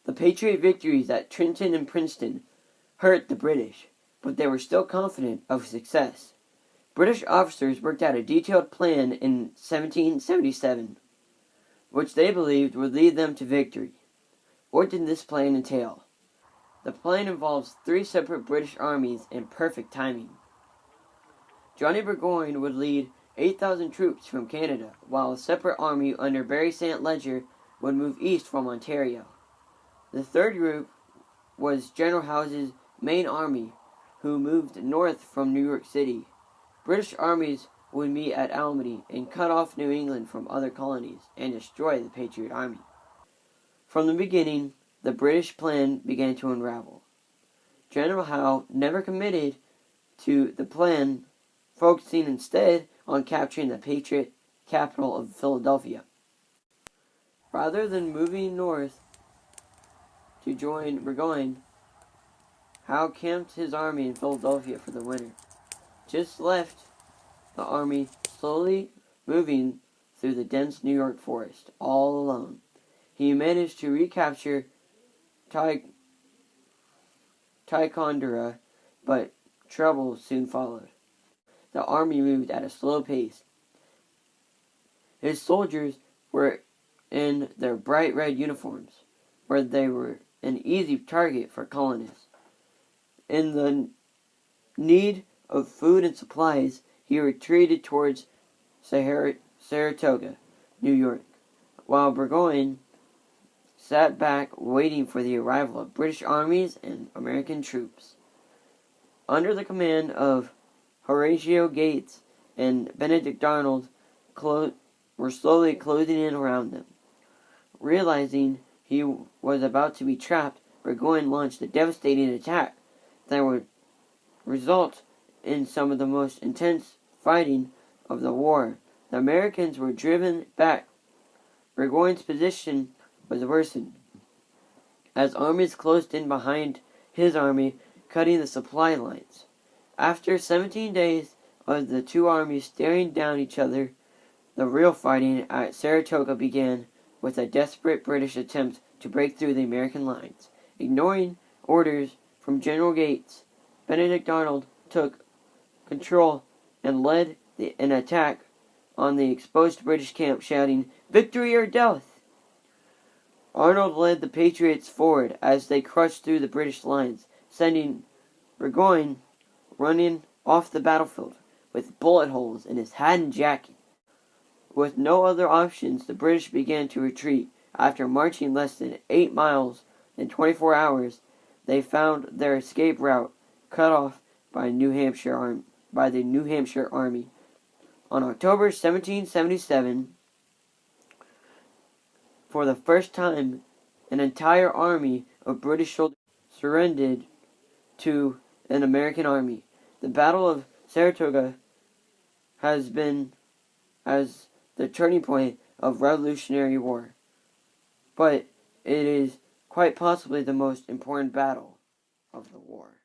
The Patriot victories at Trenton and Princeton hurt the British, but they were still confident of success. British officers worked out a detailed plan in 1777, which they believed would lead them to victory. What did this plan entail? The plan involves 3 separate British armies in perfect timing. Johnny Burgoyne would lead 8,000 troops from Canada, while a separate army under Barry St. Leger would move east from Ontario. The third group was General Howe's main army, who moved north from New York City. British armies would meet at Albany and cut off New England from other colonies and destroy the Patriot Army. From the beginning, the British plan began to unravel. General Howe never committed to the plan, focusing instead on capturing the Patriot capital of Philadelphia. Rather than moving north to join Burgoyne, Howe camped his army in Philadelphia for the winter. Just left the army slowly moving through the dense New York forest, all alone. He managed to recapture Ticonderoga, but trouble soon followed. The army moved at a slow pace. His soldiers were in their bright red uniforms, where they were an easy target for colonists. In the need of food and supplies, he retreated towards Saratoga, New York, while Burgoyne sat back waiting for the arrival of British armies and American troops. Under the command of Horatio Gates and Benedict Arnold, were slowly closing in around them. Realizing he was about to be trapped, Burgoyne launched a devastating attack that would result in some of the most intense fighting of the war. The Americans were driven back. Burgoyne's position was worsened as armies closed in behind his army, cutting the supply lines. After 17 days of the two armies staring down each other, the real fighting at Saratoga began with a desperate British attempt to break through the American lines. Ignoring orders from General Gates, Benedict Arnold took control and led an attack on the exposed British camp, shouting, "Victory or death!" Arnold led the Patriots forward as they crushed through the British lines, sending Burgoyne running off the battlefield with bullet holes in his hat and jacket. With no other options, the British began to retreat. After marching less than 8 miles in 24 hours, they found their escape route cut off by the New Hampshire Army. On October 1777, for the first time, an entire army of British soldiers surrendered to an American army. The Battle of Saratoga has been as the turning point of Revolutionary War, but it is quite possibly the most important battle of the war.